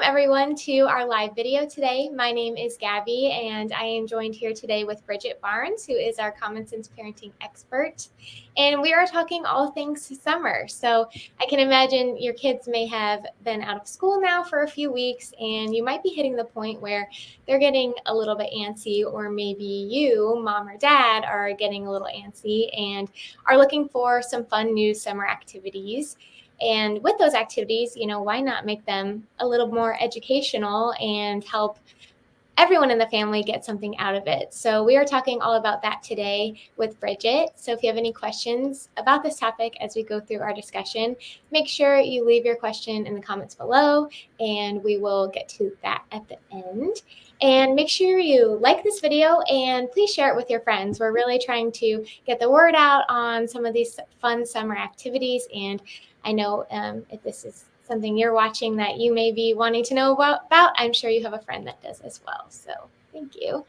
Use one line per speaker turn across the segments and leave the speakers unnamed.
everyone to our live video today. My name is Gabby, and I am joined here today with Bridget Barnes, who is our Common Sense Parenting expert. And we are talking all things summer. So I can imagine your kids may have been out of school now for a few weeks, and you might be hitting the point where they're getting a little bit antsy, or maybe you, mom or dad, are getting a little antsy and are looking for some fun new summer activities. And with those activities, why not make them a little more educational and help everyone in the family get something out of it? So we are talking all about that today with Bridget. So if you have any questions about this topic as we go through our discussion, make sure you leave your question in the comments below, and we will get to that at the end. And make sure you like this video and please share it with your friends. We're really trying to get the word out on some of these fun summer activities. And I know if this is something you're watching that you may be wanting to know about, I'm sure you have a friend that does as well. So thank you.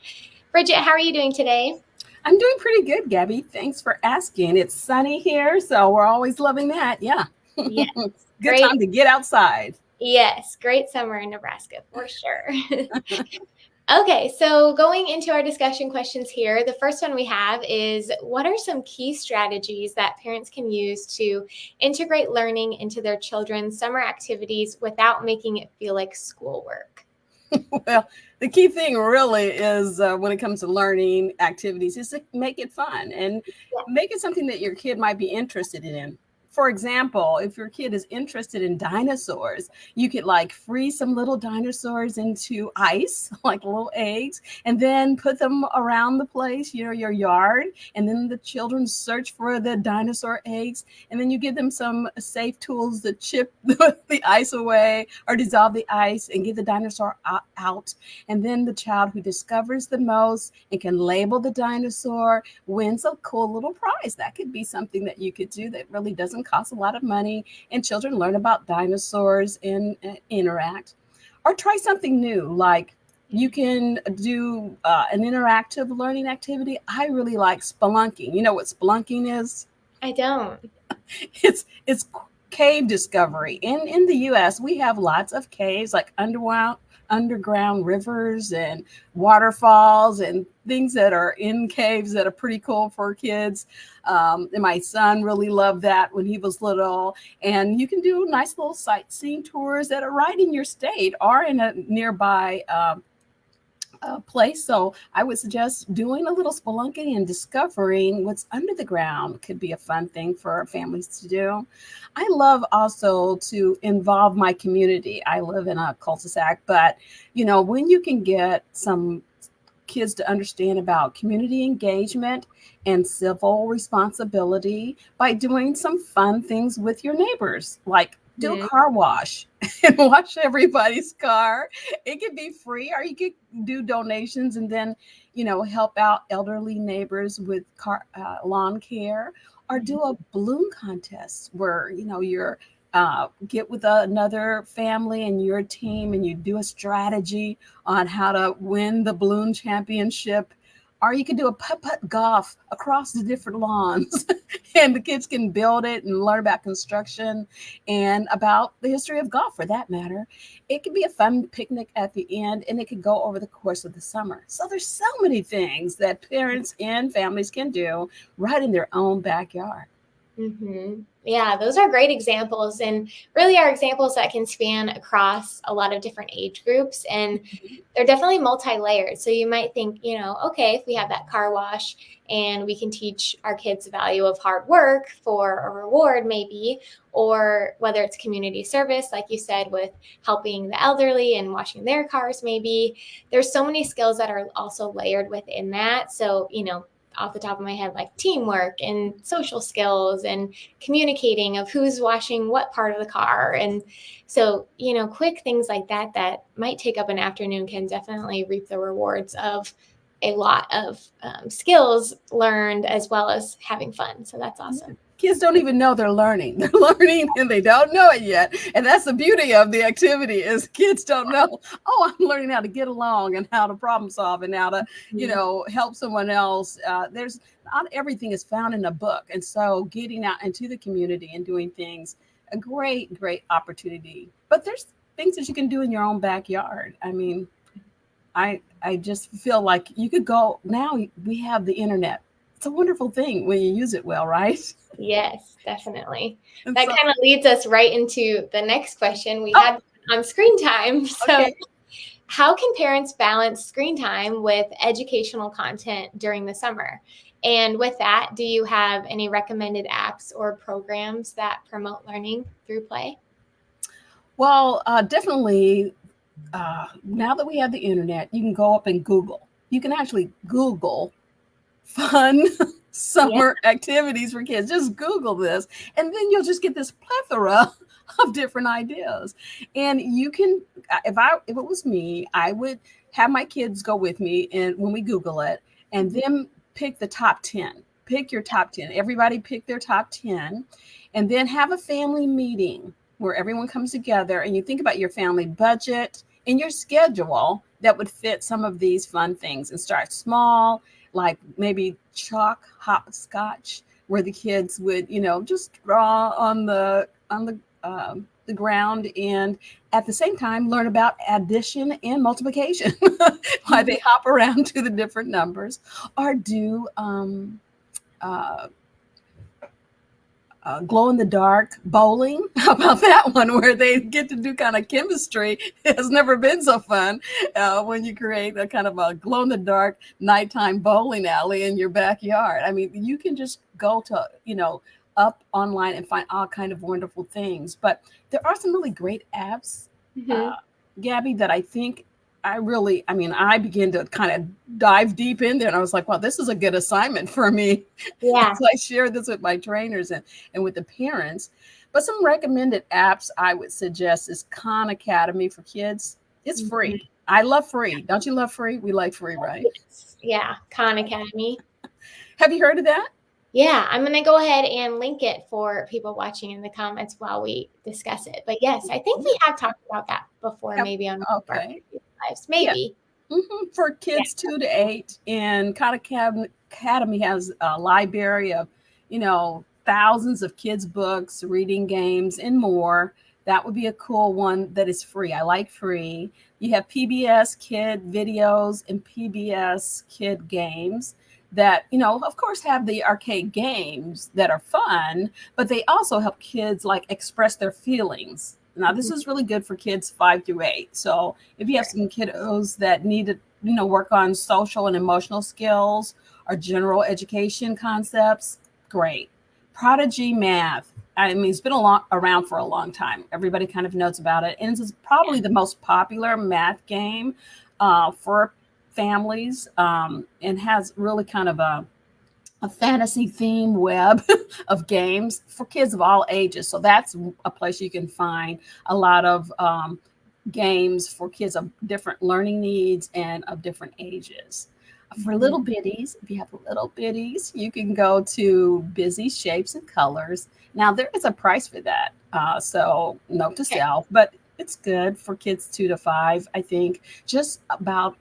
Bridget, how are you doing today?
I'm doing pretty good, Gabby. Thanks for asking. It's sunny here, so we're always loving that. Yeah.
Yes.
Good time to get outside.
Yes, great summer in Nebraska for sure. Okay, so going into our discussion questions here, the first one we have is, what are some key strategies that parents can use to integrate learning into their children's summer activities without making it feel like schoolwork?
Well, the key thing really is when it comes to learning activities is to make it fun and make it something that your kid might be interested in. For example, if your kid is interested in dinosaurs, you could freeze some little dinosaurs into ice, like little eggs, and then put them around the place, your yard. And then the children search for the dinosaur eggs. And then you give them some safe tools to chip the ice away or dissolve the ice and get the dinosaur out. And then the child who discovers the most and can label the dinosaur wins a cool little prize. That could be something that you could do that really doesn't cost a lot of money, and children learn about dinosaurs and interact. Or try something new, like you can do an interactive learning activity. I really like spelunking. You know what spelunking is?
I don't.
It's cave discovery. In the US, we have lots of caves, like underground rivers and waterfalls and things that are in caves that are pretty cool for kids. And my son really loved that when he was little. And you can do nice little sightseeing tours that are right in your state or in a nearby place. So I would suggest doing a little spelunking and discovering what's under the ground could be a fun thing for families to do. I love also to involve my community. I live in a cul-de-sac, but when you can get some kids to understand about community engagement and civil responsibility by doing some fun things with your neighbors, like do a car wash and wash everybody's car. It could be free, or you could do donations and then, help out elderly neighbors with lawn care, or do a balloon contest where, you're get with another family and your team and you do a strategy on how to win the balloon championship. Or you could do a putt-putt golf across the different lawns and the kids can build it and learn about construction and about the history of golf for that matter. It could be a fun picnic at the end, and it could go over the course of the summer. So there's so many things that parents and families can do right in their own backyard.
Mm-hmm. Yeah, those are great examples, and really are examples that can span across a lot of different age groups, and they're definitely multi-layered. So you might think, okay, if we have that car wash and we can teach our kids the value of hard work for a reward maybe, or whether it's community service, like you said, with helping the elderly and washing their cars maybe. There's so many skills that are also layered within that. So, off the top of my head, like teamwork and social skills and communicating of who's washing what part of the car. And so, quick things like that might take up an afternoon can definitely reap the rewards of a lot of skills learned, as well as having fun. So that's awesome.
Kids don't even know they're learning. They're learning and they don't know it yet. And that's the beauty of the activity is kids don't know, I'm learning how to get along and how to problem solve and how to, help someone else. There's not everything is found in a book. And so getting out into the community and doing things, a great, great opportunity. But there's things that you can do in your own backyard. I mean, I just feel like you could go now. We have the internet. It's a wonderful thing when you use it well, right?
Yes, definitely.
And
That
so,
kind of leads us right into the next question we
oh,
had on screen time. So,
okay.
how can parents balance screen time with educational content during the summer? And with that, do you have any recommended apps or programs that promote learning through play?
Well, definitely. Now that we have the internet, you can go up and Google. You can actually Google fun
Yeah.
summer activities for kids. Just Google this, and then you'll just get this plethora of different ideas. And you can, if it was me, I would have my kids go with me, and when we Google it, and then pick the top 10. Pick your top 10. Everybody pick their top 10, and then have a family meeting where everyone comes together and you think about your family budget and your schedule that would fit some of these fun things, and start small, like maybe chalk hopscotch, where the kids would, just draw on the ground, and at the same time learn about addition and multiplication while they hop around to the different numbers, or do uh, glow in the dark bowling. How about that one, where they get to do kind of chemistry? It has never been so fun when you create a kind of a glow in the dark nighttime bowling alley in your backyard. I mean, you can just go to, up online and find all kind of wonderful things. But there are some really great apps,
Mhm.
Gabby, that I think I began to kind of dive deep in there, and I was like, wow, this is a good assignment for me.
Yeah.
So I share this with my trainers and with the parents. But some recommended apps I would suggest is Khan Academy for kids. It's
Mhm.
free. I love free. Don't you love free? We like free, right?
Yeah. Khan Academy.
Have you heard of that?
Yeah, I'm going to go ahead and link it for people watching in the comments while we discuss it. But yes, I think we have talked about that before,
Have-
maybe on one of our
Okay.
previous lives.
Yeah.
Maybe.
For kids 2 to 8, and Khan Academy has a library of, thousands of kids' books, reading games, and more. That would be a cool one that is free. I like free. You have PBS Kid videos and PBS Kid games that, of course, have the arcade games that are fun, but they also help kids like express their feelings. Now, this is really good for kids 5 through 8. So if you have some kiddos that need to, work on social and emotional skills or general education concepts, great. Prodigy Math. I mean, it's been around for a long time. Everybody kind of knows about it, and it's probably the most popular math game for families, and has really kind of a fantasy theme web of games for kids of all ages. So that's a place you can find a lot of games for kids of different learning needs and of different ages. For little bitties, if you have little bitties, you can go to Busy Shapes and Colors. Now, there is a price for that. So note to self, but it's good for kids 2 to 5, I think. Just about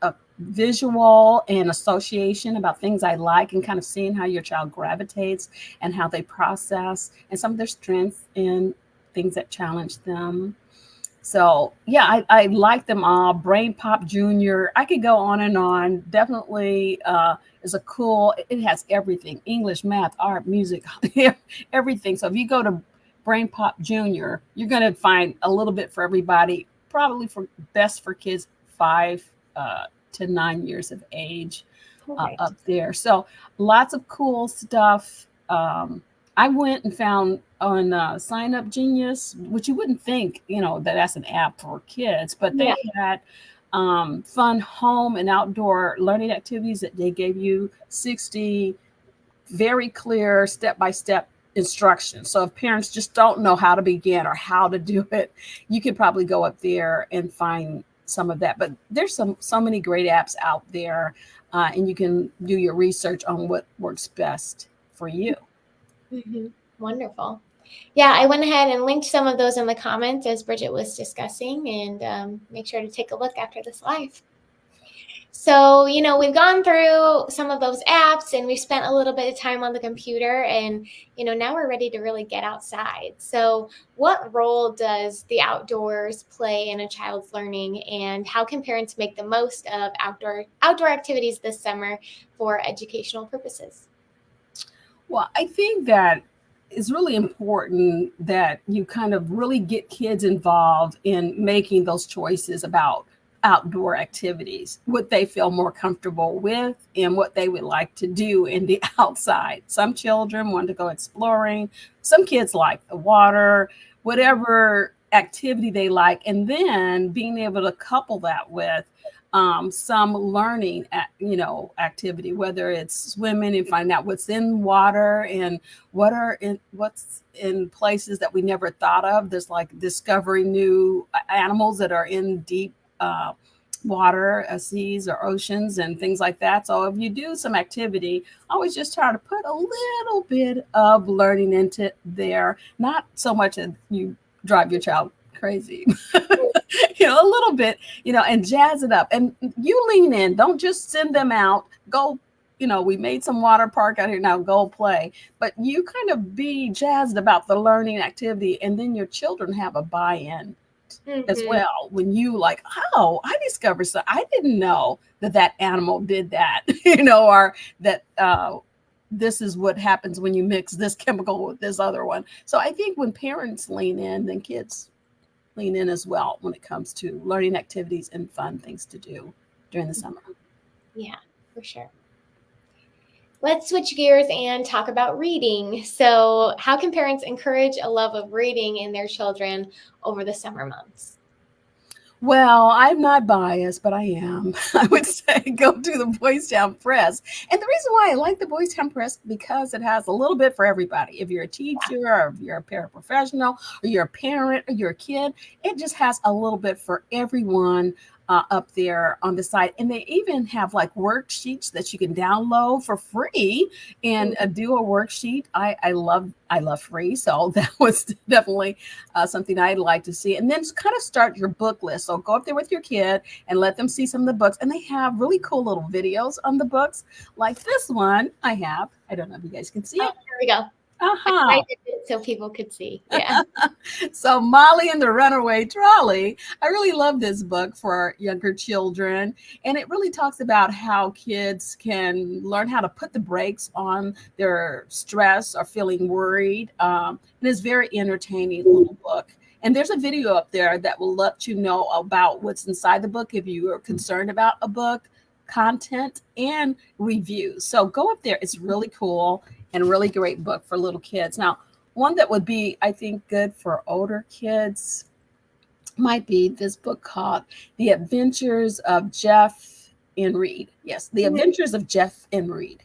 a visual and association about things I like, and kind of seeing how your child gravitates and how they process and some of their strengths and things that challenge them. So yeah, I like them all. Brain Pop Junior. I could go on and on. Definitely is a cool. It has everything: English, math, art, music, everything. So if you go to Brain Pop Junior, you're going to find a little bit for everybody. Probably best for kids 5 to 9 years of age up there. So lots of cool stuff. I went and found on Sign Up Genius, which you wouldn't think, that's an app for kids, but they had fun home and outdoor learning activities that they gave you 60 very clear step-by-step instructions. So if parents just don't know how to begin or how to do it, you could probably go up there and find some of that. But there's so many great apps out there, and you can do your research on what works best for you.
Mm-hmm. Wonderful. Yeah, I went ahead and linked some of those in the comments as Bridget was discussing, and make sure to take a look after this live. So, we've gone through some of those apps and we've spent a little bit of time on the computer and, now we're ready to really get outside. So, what role does the outdoors play in a child's learning and how can parents make the most of outdoor activities this summer for educational purposes?
Well, I think that it's really important that you kind of really get kids involved in making those choices about outdoor activities, what they feel more comfortable with, and what they would like to do in the outside. Some children want to go exploring, some kids like the water, whatever activity they like, and then being able to couple that with some learning activity, whether it's swimming and find out what's in water and what's in places that we never thought of. There's like discovering new animals that are in deep water, seas or oceans and things like that. So if you do some activity, always just try to put a little bit of learning into there, not so much that you drive your child crazy, a little bit, and jazz it up. And you lean in, don't just send them out, go, we made some water park out here, now go play. But you kind of be jazzed about the learning activity, and then your children have a buy-in as well. When you like, oh, I discovered something. I didn't know that animal did that, or that this is what happens when you mix this chemical with this other one. So I think when parents lean in, then kids lean in as well when it comes to learning activities and fun things to do during the summer.
Yeah, for sure. Let's switch gears and talk about reading. So, how can parents encourage a love of reading in their children over the summer months?
Well, I'm not biased, but I am. I would say go to the Boys Town Press. And the reason why I like the Boys Town Press, because it has a little bit for everybody. If you're a teacher or if you're a paraprofessional or you're a parent or you're a kid, it just has a little bit for everyone up there on the site. And they even have like worksheets that you can download for free and do a worksheet. I love free. So that was definitely something I'd like to see. And then kind of start your book list. So go up there with your kid and let them see some of the books. And they have really cool little videos on the books. Like this one I have. I don't know if you guys can see it.
Here we go. I did it so people could see. Yeah.
So Molly and the Runaway Trolley. I really love this book for younger children. And it really talks about how kids can learn how to put the brakes on their stress or feeling worried. And it's very entertaining little book. And there's a video up there that will let you know about what's inside the book if you are concerned about a book, content, and reviews. So go up there. It's really cool and a really great book for little kids. Now, one that would be, I think, good for older kids might be this book called The Adventures of Jeff and Reed. Yes, The Adventures of Jeff and Reed.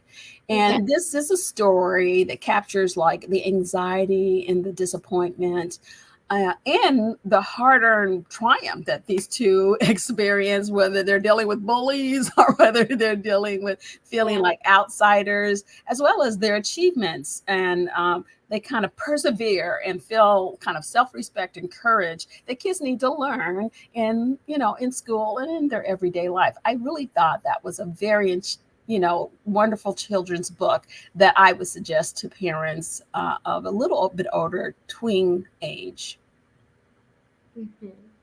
And this is a story that captures like the anxiety and the disappointment and the hard-earned triumph that these two experience, whether they're dealing with bullies or whether they're dealing with feeling like outsiders, as well as their achievements. And they kind of persevere and feel kind of self-respect and courage that kids need to learn in school and in their everyday life. I really thought that was a very wonderful children's book that I would suggest to parents of a little bit older tween age.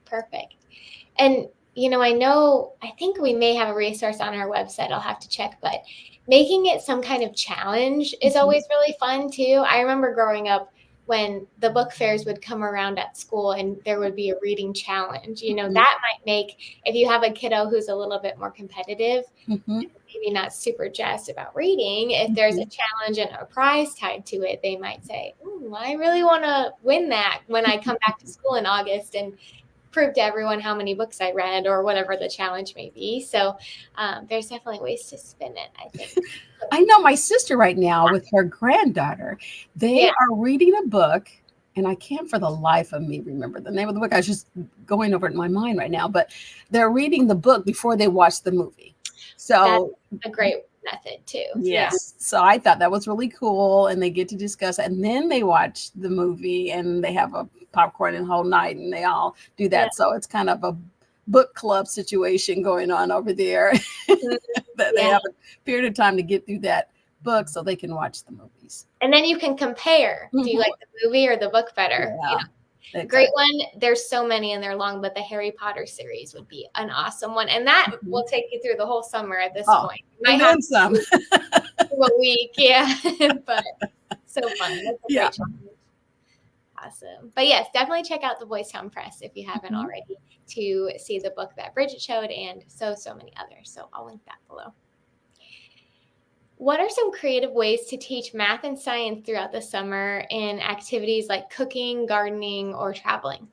Perfect. And, I think we may have a resource on our website. I'll have to check, but making it some kind of challenge is always really fun too. I remember growing up when the book fairs would come around at school and there would be a reading challenge, that might make, if you have a kiddo who's a little bit more competitive, maybe not super jazzed about reading, if there's a challenge and a prize tied to it, they might say, I really want to win that when I come back to school in August and prove to everyone how many books I read or whatever the challenge may be. So there's definitely ways to spin it, I think.
I know my sister right now with her granddaughter, they are reading a book, and I can't for the life of me remember the name of the book. I was just going over it in my mind right now, but they're reading the book before they watch the movie. So
that's a great method too.
Yes. Yeah. So I thought that was really cool, and they get to discuss it, and then they watch the movie and they have a popcorn and whole night and they all do that. So it's kind of a book club situation going on over there. That they
Yeah.
have a period of time to get through that book so they can watch the movies.
And then you can compare. Do you
Mhm.
like the movie or the book better?
Yeah,
Great
exactly.
one. There's so many and they're long, but the Harry Potter series would be an awesome one. And that will
Mhm.
take you through the whole summer at this
Oh,
point. You
and
might have
then some.
a week, yeah. But so fun. That's a
Yeah.
great challenge. Awesome. But yes, definitely check out the Boys Town Press if you haven't
Mhm.
already to see the book that Bridget showed and so many others. So I'll link that below. What are some creative ways to teach math and science throughout the summer in activities like cooking, gardening, or traveling?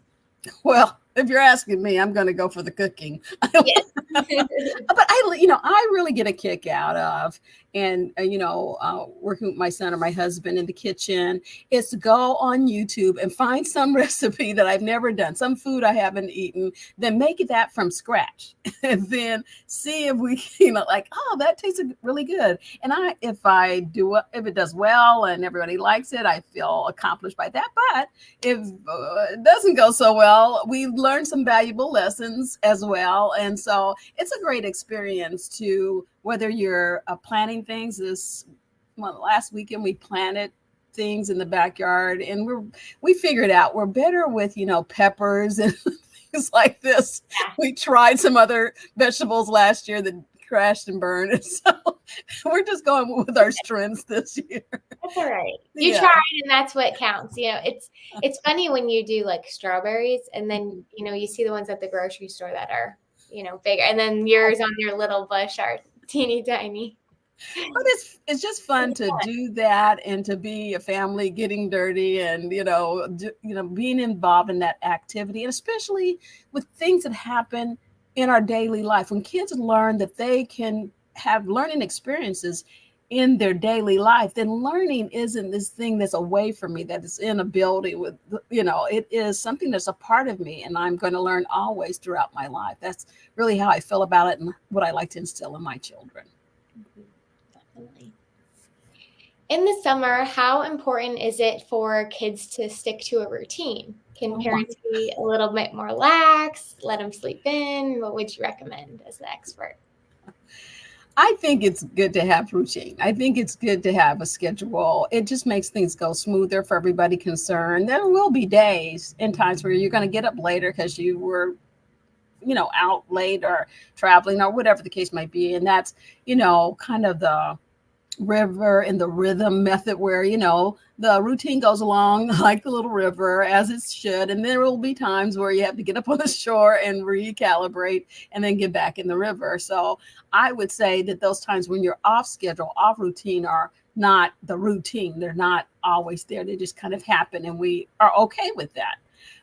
Well, if you're asking me, I'm going to go for the cooking.
Yes.
But I really get a kick out of, and working with my son or my husband in the kitchen, is to go on YouTube and find some recipe that I've never done, some food I haven't eaten, then make that from scratch, and then see if we, like, oh, that tasted really good. And if it does well and everybody likes it, I feel accomplished by that. But if it doesn't go so well, we learn some valuable lessons as well. And so it's a great experience to, whether you're planting things. Last weekend we planted things in the backyard, and we figured out we're better with peppers and things like this.
Yeah.
We tried some other vegetables last year that crashed and burned, and so we're just going with our strengths this year.
That's all right. You
Yeah.
tried, and that's what counts. It's funny when you do like strawberries, and then you see the ones at the grocery store that are bigger, and then yours on your little bush are teeny tiny.
But it's just fun to do that, and to be a family getting dirty, and being involved in that activity, and especially with things that happen in our daily life. When kids learn that they can have learning experiences in their daily life, then learning isn't this thing that's away from me, that is in a building with, it is something that's a part of me, and I'm going to learn always throughout my life. That's really how I feel about it, and what I like to instill in my children.
Definitely. In the summer, how important is it for kids to stick to a routine? Can parents be a little bit more lax, let them sleep in? What would you recommend as the expert?
I think it's good to have routine. I think it's good to have a schedule. It just makes things go smoother for everybody concerned. There will be days and times where you're going to get up later because you were, out late or traveling or whatever the case might be. And that's, kind of the river and the rhythm method, where the routine goes along like the little river as it should, and there will be times where you have to get up on the shore and recalibrate and then get back in the river. So I would say that those times when you're off schedule, off routine, are not the routine. They're not always there. They just kind of happen, and we are okay with that.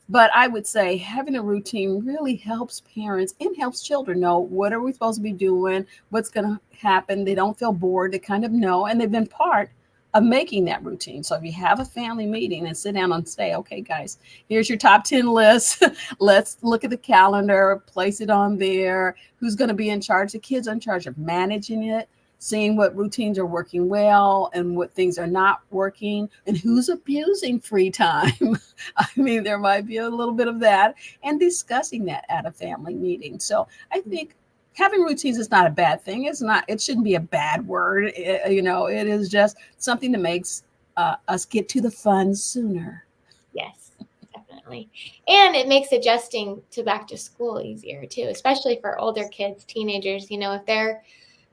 But I would say having a routine really helps parents and helps children know what are we supposed to be doing, what's going to happen. They don't feel bored. They kind of know, and they've been part of making that routine. So if you have a family meeting and sit down and say, okay, guys, here's your top 10 list. Let's look at the calendar, place it on there. Who's going to be in charge? The kids are in charge of managing it, seeing what routines are working well and what things are not working, and who's abusing free time. I mean, there might be a little bit of that, and discussing that at a family meeting. So I think having routines is not a bad thing. It shouldn't be a bad word. It is just something that makes us get to the fun sooner.
Yes, definitely. And it makes adjusting to back to school easier too, especially for older kids, teenagers. If they're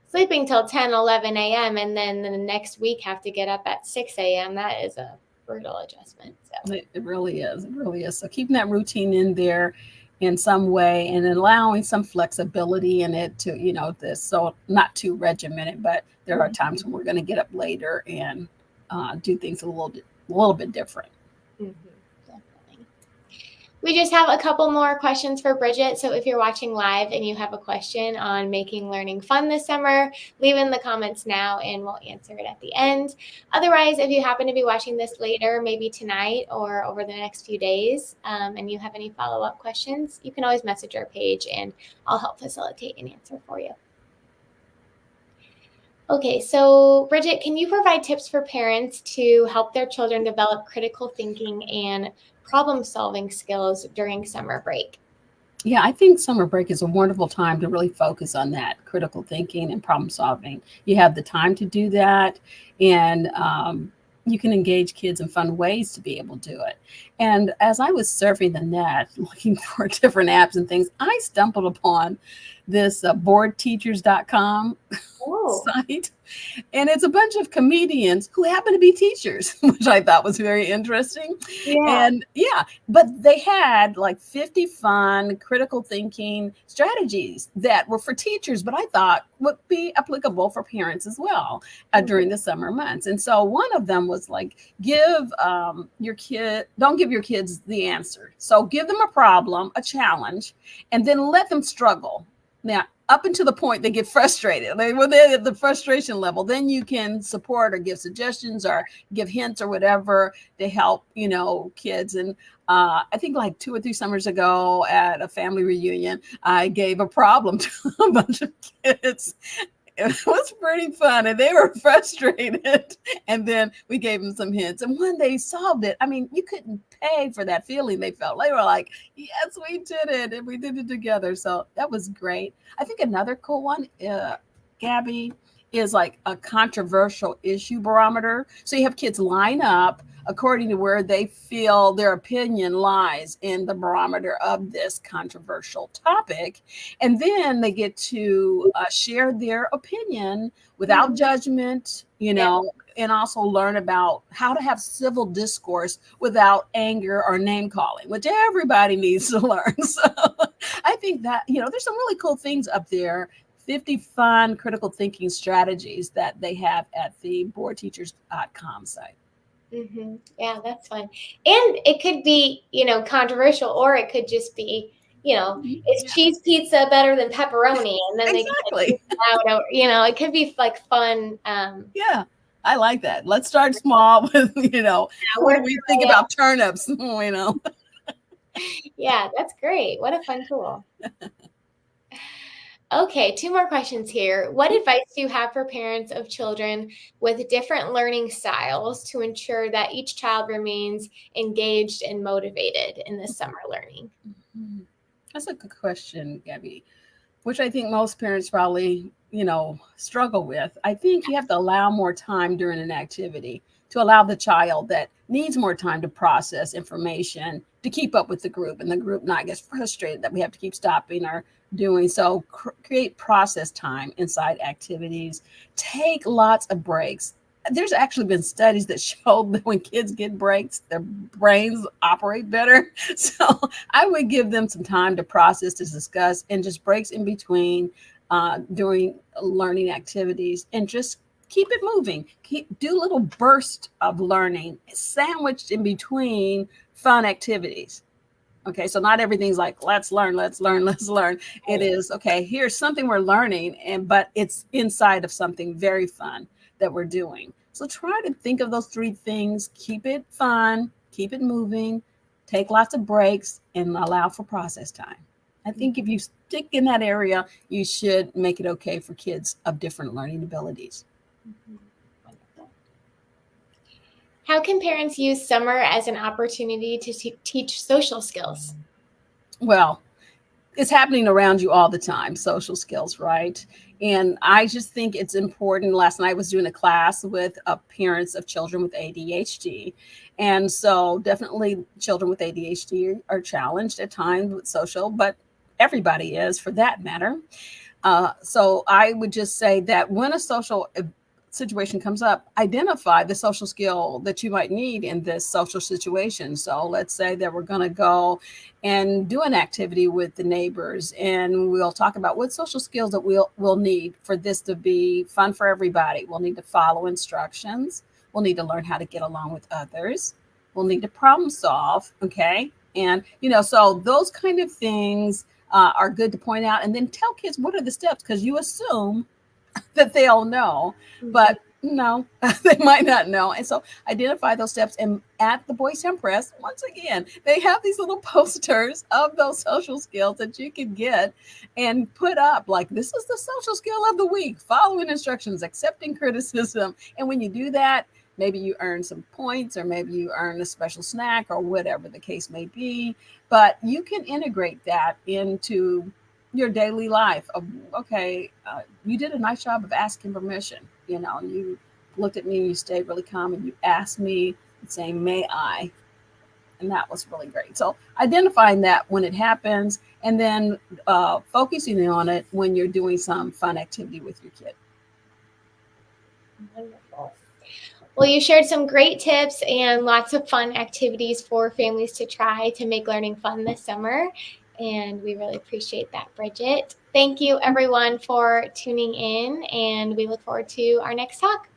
sleeping till 10, 11 a.m. and then the next week have to get up at 6 a.m., that is a brutal adjustment. So
It really is. It really is. So keeping that routine in there in some way, and allowing some flexibility in it to, so not too regimented, but there are times when we're going to get up later and do things a little bit different.
definitely. We just have a couple more questions for Bridget. So if you're watching live and you have a question on making learning fun this summer, leave in the comments now and we'll answer it at the end. Otherwise, if you happen to be watching this later, maybe tonight or over the next few days, and you have any follow-up questions, you can always message our page and I'll help facilitate an answer for you. Okay, so Bridget, can you provide tips for parents to help their children develop critical thinking and problem-solving skills during summer break?
Yeah, I think summer break is a wonderful time to really focus on that critical thinking and problem solving. You have the time to do that, and you can engage kids in fun ways to be able to do it. And as I was surfing the net, looking for different apps and things, I stumbled upon this boardteachers.com
Oh,
site. And it's a bunch of comedians who happen to be teachers, which I thought was very interesting.
yeah.
And yeah, but they had like 50 fun critical thinking strategies that were for teachers, but I thought would be applicable for parents as well during the summer months. And so one of them was like, don't give your kids the answer. So give them a problem, a challenge, and then let them struggle. Now, up until the point they get frustrated, when they're at the frustration level, then you can support or give suggestions or give hints or whatever to help, kids. And I think like 2 or 3 summers ago at a family reunion, I gave a problem to a bunch of kids. It was pretty fun and they were frustrated. And then we gave them some hints. And when they solved it, I mean, you couldn't pay for that feeling they felt. They were like, yes, we did it. And we did it together. So that was great. I think another cool one, Gabby, is like a controversial issue barometer. So you have kids line up according to where they feel their opinion lies in the barometer of this controversial topic. And then they get to share their opinion without judgment, and also learn about how to have civil discourse without anger or name calling, which everybody needs to learn. So I think that, there's some really cool things up there. 50 fun critical thinking strategies that they have at the boardteachers.com site.
Yeah, that's fun. And it could be, controversial, or it could just be, is cheese pizza better than pepperoni? And then
exactly.
they out, it could be like fun.
Yeah, I like that. Let's start small with, what do we think about turnips?
Yeah, that's great. What a fun tool. Okay, 2 more questions here. What advice do you have for parents of children with different learning styles to ensure that each child remains engaged and motivated in this summer learning?
That's a good question, Gabby, which I think most parents probably, struggle with. I think you have to allow more time during an activity to allow the child that needs more time to process information to keep up with the group, and the group not get frustrated that we have to keep stopping or doing. So create process time inside activities. Take lots of breaks. There's actually been studies that show that when kids get breaks, their brains operate better. So I would give them some time to process, to discuss, and just breaks in between doing learning activities, and just keep it moving. Do little bursts of learning sandwiched in between fun activities. Okay, so not everything's like, let's learn. It is, okay, here's something we're learning, but it's inside of something very fun that we're doing. So try to think of those 3 things. Keep it fun, keep it moving, take lots of breaks, and allow for process time. I think if you stick in that area, you should make it okay for kids of different learning abilities.
How can parents use summer as an opportunity to teach social skills?
Well, it's happening around you all the time, social skills, right? And I just think it's important. Last night I was doing a class with parents of children with ADHD. And so definitely children with ADHD are challenged at times with social, but everybody is, for that matter. So I would just say that when a social situation comes up, identify the social skill that you might need in this social situation. So let's say that we're going to go and do an activity with the neighbors, and we'll talk about what social skills that we'll need for this to be fun for everybody. We'll need to follow instructions. We'll need to learn how to get along with others. We'll need to problem solve. Okay. And, so those kind of things are good to point out, and then tell kids what are the steps, because you assume that they all know, but no, they might not know. And so identify those steps. And at the Boys Town Press, once again, they have these little posters of those social skills that you can get and put up, like, this is the social skill of the week: following instructions, accepting criticism. And when you do that, maybe you earn some points, or maybe you earn a special snack, or whatever the case may be. But you can integrate that into your daily life of, okay, you did a nice job of asking permission. You looked at me, you stayed really calm, and you asked me, saying, may I? And that was really great. So identifying that when it happens, and then focusing on it when you're doing some fun activity with your kid.
Wonderful. Well, you shared some great tips and lots of fun activities for families to try to make learning fun this summer. And we really appreciate that, Bridget. Thank you, everyone, for tuning in, and we look forward to our next talk.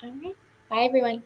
All right. Bye, everyone.